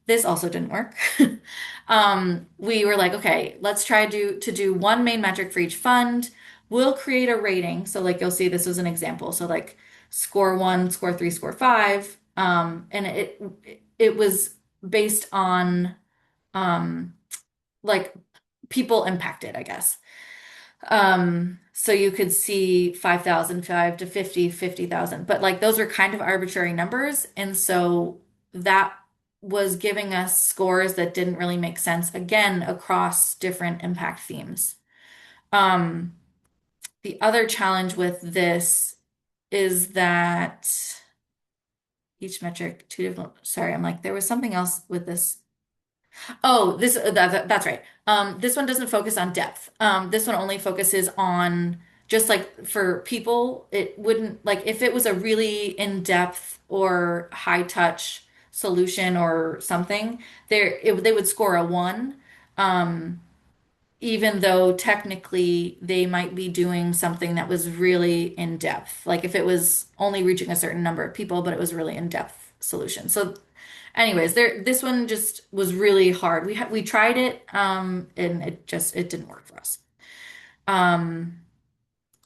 This also didn't work. We were like, okay, let's try to do one main metric for each fund. We'll create a rating. So, like you'll see, this was an example. So, like score one, score three, score five. And it was based on like people impacted, I guess. So you could see 5,000, 5 to 50, 50,000, but like those are kind of arbitrary numbers. And so that was giving us scores that didn't really make sense, again, across different impact themes. Um, the other challenge with this is that each metric, two different, sorry, I'm like, there was something else with this. Oh, that's right. This one doesn't focus on depth. This one only focuses on just like for people, it wouldn't like if it was a really in-depth or high touch solution or something, they would score a one. Um, Even though technically they might be doing something that was really in depth. Like if it was only reaching a certain number of people, but it was really in-depth solution. So anyways, this one just was really hard. We tried it and it didn't work for us. Um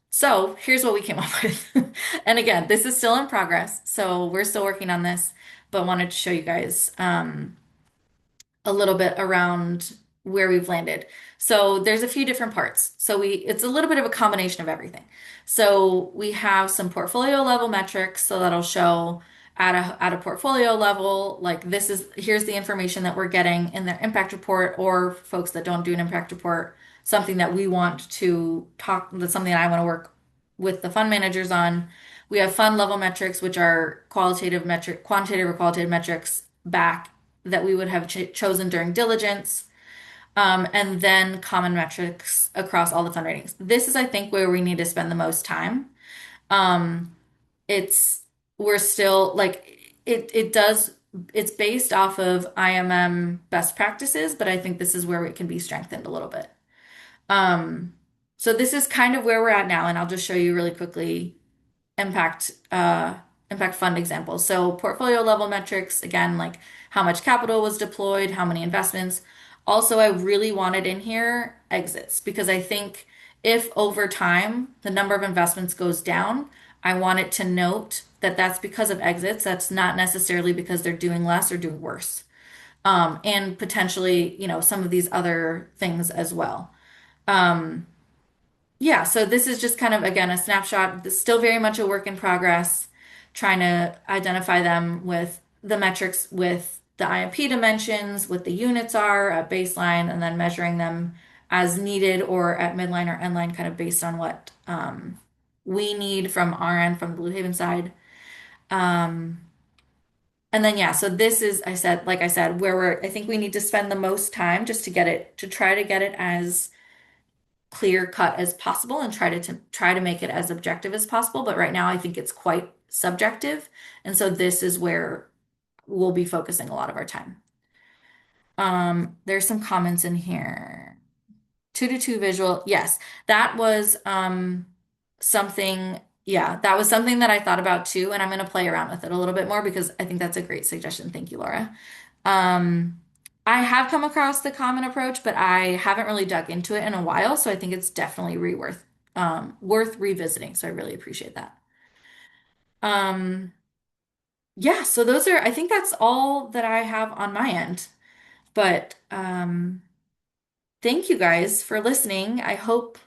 so here's what we came up with. And again, this is still in progress. So we're still working on this, but wanted to show you guys a little bit around where we've landed. So there's a few different parts. So it's a little bit of a combination of everything. So we have some portfolio level metrics. So that'll show at a portfolio level, like here's the information that we're getting in their impact report, or folks that don't do an impact report, something that we want to talk, that's something that I want to work with the fund managers on. We have fund level metrics, which are quantitative or qualitative metrics back that we would have chosen during diligence, and then common metrics across all the fund ratings. This is, I think, where we need to spend the most time. Um, it's we're still like it's based off of IMM best practices, but I think this is where it can be strengthened a little bit. Um, so this is kind of where we're at now, and I'll just show you really quickly impact impact fund examples. So portfolio level metrics, again, like how much capital was deployed, how many investments. Also, I really wanted in here exits because I think if over time the number of investments goes down, I want it to note that that's because of exits. That's not necessarily because they're doing less or doing worse. And potentially, some of these other things as well. Um, yeah, so this is just kind of, again, a snapshot. It's still very much a work in progress, trying to identify them with the metrics, with the IMP dimensions, what the units are at baseline, and then measuring them as needed or at midline or endline, kind of based on what we need from our end, from the Blue Haven side. Um, and then, yeah, so this is, like I said, I think we need to spend the most time just to try to get it as clear cut as possible and try to make it as objective as possible. But right now I think it's quite subjective. And so this is where we'll be focusing a lot of our time. There's some comments in here. 2 to 2 visual. Yes, that was something, yeah, that was something that I thought about too, and I'm going to play around with it a little bit more because I think that's a great suggestion. Thank you, Laura. Um, I have come across the common approach, but I haven't really dug into it in a while, so I think it's definitely worth revisiting. So I really appreciate that. Um, yeah, so I think that's all that I have on my end. But thank you guys for listening. I hope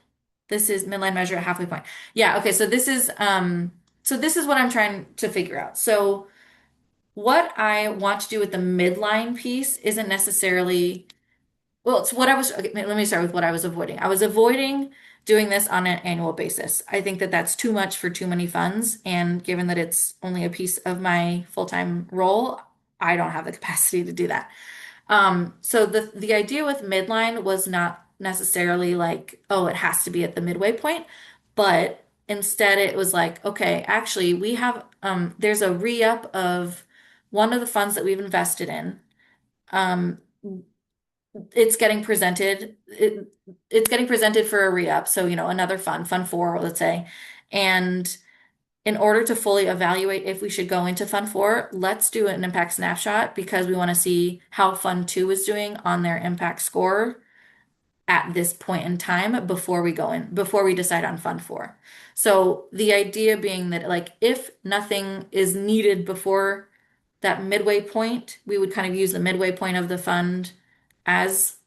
this is midline measure at halfway point. Yeah, okay, so this is what I'm trying to figure out. So what I want to do with the midline piece isn't necessarily, well, it's what I was, okay, let me start with what I was avoiding. I was avoiding doing this on an annual basis. I think that that's too much for too many funds, and given that it's only a piece of my full-time role, I don't have the capacity to do that. So the idea with midline was not necessarily like, oh, it has to be at the midway point, but instead it was like, okay, actually we have there's a re-up of one of the funds that we've invested in. Um, it's getting presented it's getting presented for a re-up. So, another fund 4, let's say. And in order to fully evaluate if we should go into Fund 4, let's do an impact snapshot because we want to see how Fund 2 is doing on their impact score at this point in time before we decide on Fund 4. So the idea being that, like, if nothing is needed before that midway point, we would kind of use the midway point of the fund as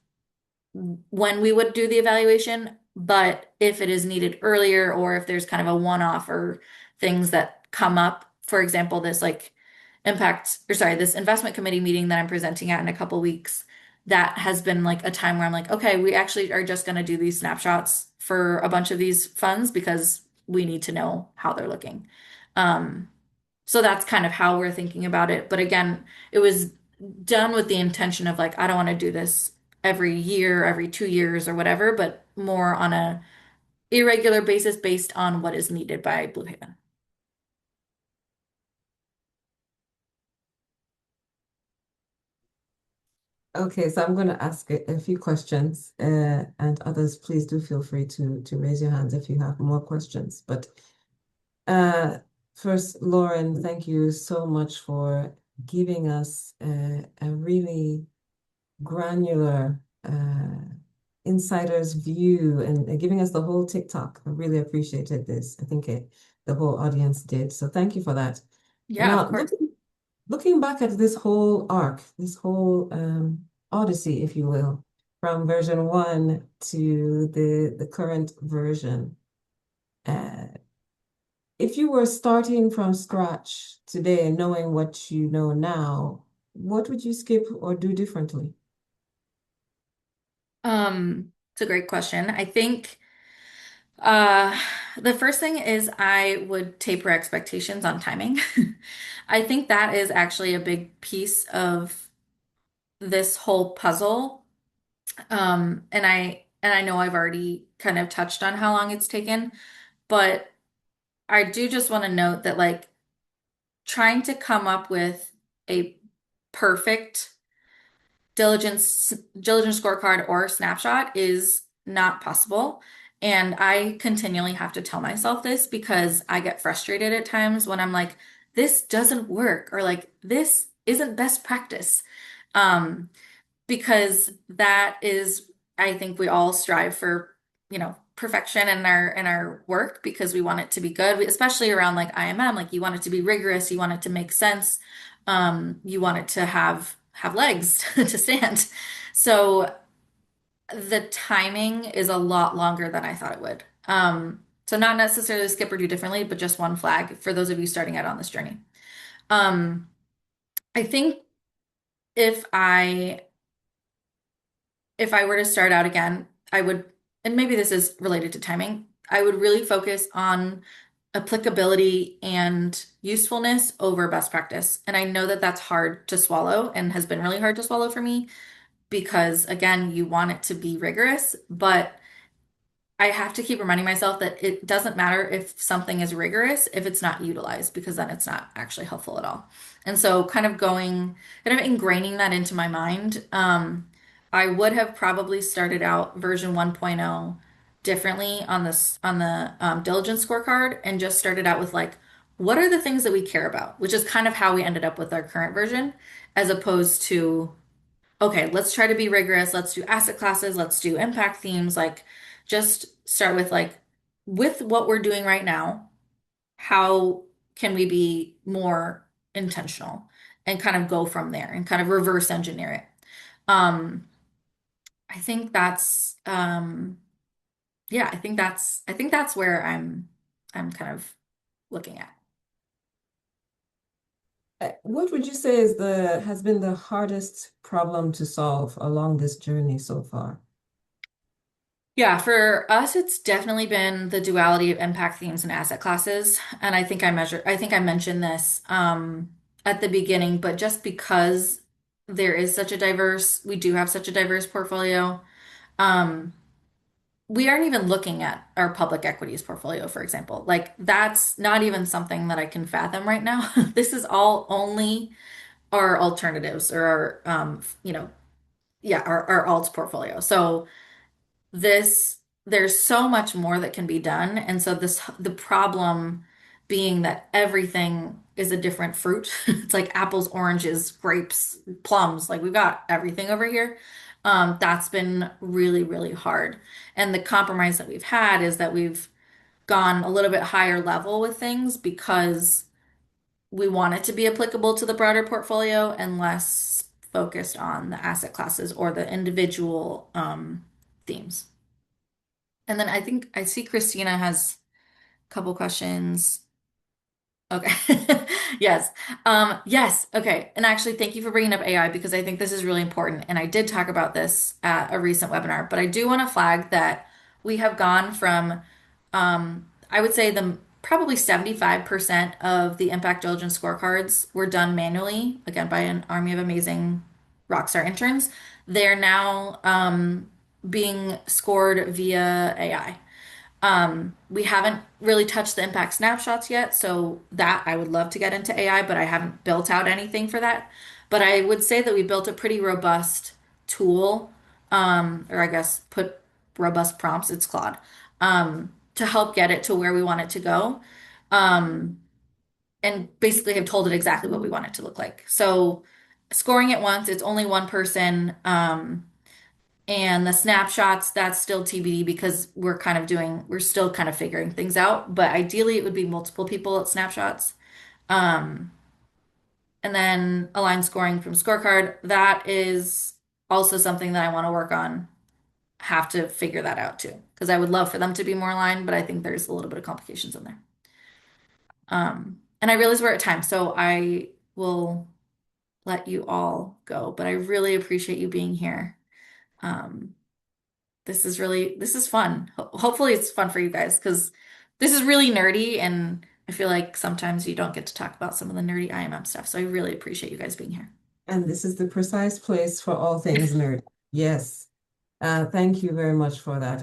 when we would do the evaluation. But if it is needed earlier, or if there's kind of a one-off or things that come up, for example, this like this investment committee meeting that I'm presenting at in a couple weeks, that has been like a time where I'm like, okay, we actually are just going to do these snapshots for a bunch of these funds because we need to know how they're looking. Um, so that's kind of how we're thinking about it. But again, it was done with the intention of like, I don't want to do this every year, every 2 years or whatever, but more on a irregular basis based on what is needed by Blue Haven. Okay, so I'm going to ask a few questions, and others, please do feel free to raise your hands if you have more questions. But uh, first, Lauren, thank you so much for giving us a really granular insider's view and giving us the whole TikTok. I really appreciated this. I think the whole audience did. So thank you for that. Yeah, of Now, course. looking back at this whole arc, this whole odyssey, if you will, from version one to the current version, uh, if you were starting from scratch today and knowing what you know now, what would you skip or do differently? It's a great question. I think uh the first thing is I would taper expectations on timing. I think that is actually a big piece of this whole puzzle. And I know I've already kind of touched on how long it's taken, but I do just want to note that like trying to come up with a perfect diligence scorecard or snapshot is not possible. And I continually have to tell myself this because I get frustrated at times when I'm like, this doesn't work, or like this isn't best practice. Um, because that is, I think we all strive for, perfection in our work because we want it to be good, especially around like IMM, like you want it to be rigorous, you want it to make sense, you want it to have legs to stand. So the timing is a lot longer than I thought it would. So not necessarily skip or do differently, but just one flag for those of you starting out on this journey. Um, I think if I if I were to start out again, I would, and maybe this is related to timing, I would really focus on applicability and usefulness over best practice. And I know that that's hard to swallow and has been really hard to swallow for me because, again, you want it to be rigorous, but I have to keep reminding myself that it doesn't matter if something is rigorous if it's not utilized, because then it's not actually helpful at all. And so kind of ingraining that into my mind, I would have probably started out version 1.0 differently on the diligence scorecard and just started out with like, what are the things that we care about, which is kind of how we ended up with our current version, as opposed to okay, let's try to be rigorous. Let's do asset classes. Let's do impact themes. Like, just start with like, with what we're doing right now, how can we be more intentional and kind of go from there and kind of reverse engineer it. Um, I think that's, yeah, I think that's where I'm kind of looking at. What would you say has been the hardest problem to solve along this journey so far? Yeah, for us, it's definitely been the duality of impact themes and asset classes. And I think I mentioned this at the beginning, but just because we do have such a diverse portfolio, um, we aren't even looking at our public equities portfolio, for example. Like that's not even something that I can fathom right now. This is all only our alternatives or our, yeah, our alts portfolio. So this there's so much more that can be done, and so the problem being that everything is a different fruit. It's like apples, oranges, grapes, plums, like we've got everything over here. That's been really, really hard, and the compromise that we've had is that we've gone a little bit higher level with things because we want it to be applicable to the broader portfolio and less focused on the asset classes or the individual themes. And then I think I see Christina has a couple questions. Okay. Yes. Yes. Okay. And actually, thank you for bringing up AI because I think this is really important. And I did talk about this at a recent webinar, but I do want to flag that we have gone from, I would say the probably 75% of the impact diligence scorecards were done manually, again, by an army of amazing rockstar interns. They're now, being scored via AI. We haven't really touched the impact snapshots yet, so that I would love to get into AI, but I haven't built out anything for that. But I would say that we built a pretty robust tool, or I guess put robust prompts, it's Claude, to help get it to where we want it to go. Um, and basically have told it exactly what we want it to look like. So scoring it once, it's only one person. And the snapshots, that's still TBD because we're still kind of figuring things out. But ideally, it would be multiple people at snapshots. Um, and then align scoring from scorecard. That is also something that I want to work on. Have to figure that out too. Because I would love for them to be more aligned, but I think there's a little bit of complications in there. And I realize we're at time, so I will let you all go. But I really appreciate you being here. Um, this is fun. Hopefully it's fun for you guys because this is really nerdy and I feel like sometimes you don't get to talk about some of the nerdy IMM stuff. So I really appreciate you guys being here. And this is the precise place for all things nerd. Yes. Thank you very much for that.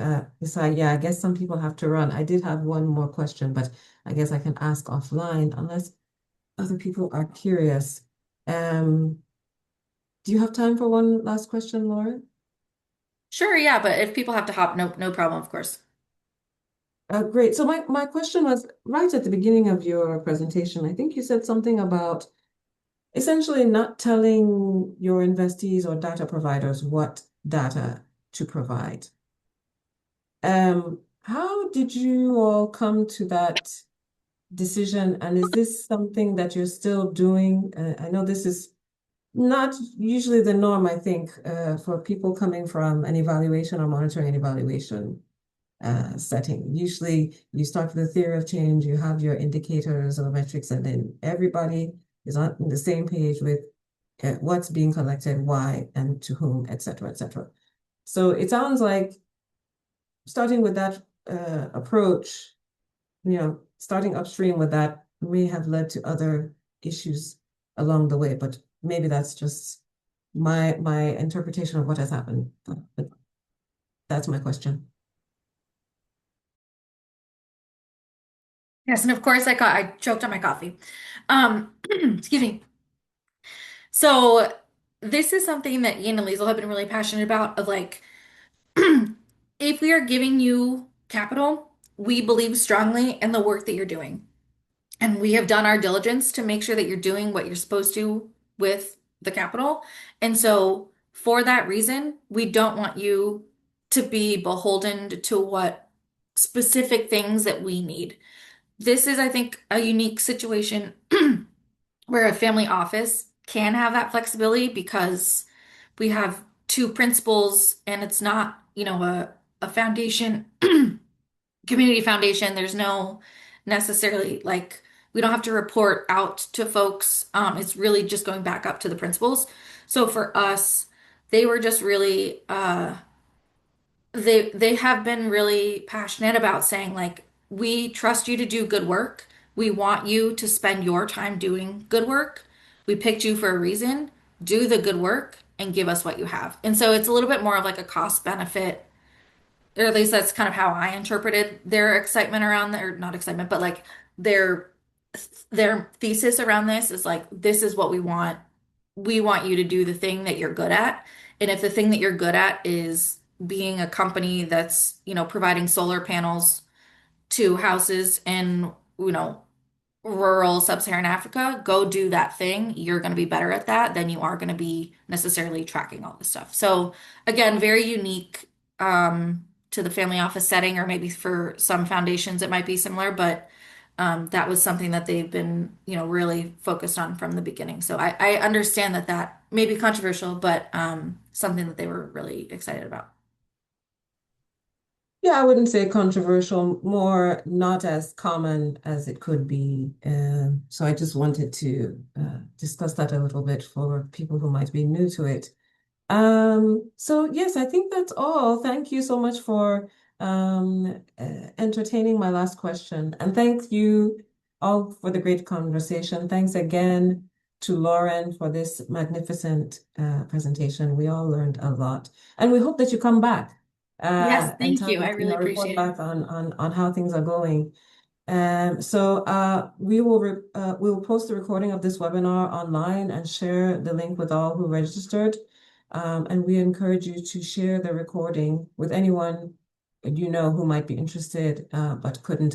Yeah, I guess some people have to run. I did have one more question, but I guess I can ask offline unless other people are curious. Um, do you have time for one last question, Laura? Sure, yeah, but if people have to hop, no problem, of course. Great. So my question was right at the beginning of your presentation. I think you said something about essentially not telling your investees or data providers what data to provide. How did you all come to that decision? And is this something that you're still doing? I know this is not usually the norm, I think, for people coming from an evaluation or monitoring and evaluation setting. Usually you start with the theory of change, you have your indicators or metrics, and then everybody is on the same page with what's being collected, why, and to whom, et cetera, et cetera. So it sounds like starting with that approach, starting upstream with that may have led to other issues along the way, but maybe that's just my interpretation of what has happened. But that's my question. Yes, and of course I choked on my coffee. Excuse me. So this is something that Ian and Liesel have been really passionate about of like if we are giving you capital, we believe strongly in the work that you're doing. And we have done our diligence to make sure that you're doing what you're supposed to with the capital. And so, for that reason, we don't want you to be beholden to what specific things that we need. This is, I think, a unique situation where a family office can have that flexibility because we have two principals and it's not, a foundation community foundation. There's no necessarily like we don't have to report out to folks. It's really just going back up to the principals. So for us, they were just really they have been really passionate about saying like we trust you to do good work. We want you to spend your time doing good work. We picked you for a reason. Do the good work and give us what you have. And so it's a little bit more of like a cost benefit, or at least that's kind of how I interpreted their excitement around or not excitement, but like their their thesis around this is like this is what we want. We want you to do the thing that you're good at. And if the thing that you're good at is being a company that's, providing solar panels to houses in, rural sub-Saharan Africa, go do that thing. You're going to be better at that than you are going to be necessarily tracking all this stuff. So again, very unique to the family office setting, or maybe for some foundations it might be similar, but that was something that they've been, really focused on from the beginning. So I understand that that may be controversial, but something that they were really excited about. Yeah, I wouldn't say controversial, more not as common as it could be. So I just wanted to discuss that a little bit for people who might be new to it. So yes, I think that's all. Thank you so much for entertaining my last question. And thank you all for the great conversation. Thanks again to Lauren for this magnificent presentation. We all learned a lot. And we hope that you come back Yes, and thank tell you. I us, really report appreciate it. back on how things are going. We will post the recording of this webinar online and share the link with all who registered. And we encourage you to share the recording with anyone you know who might be interested but couldn't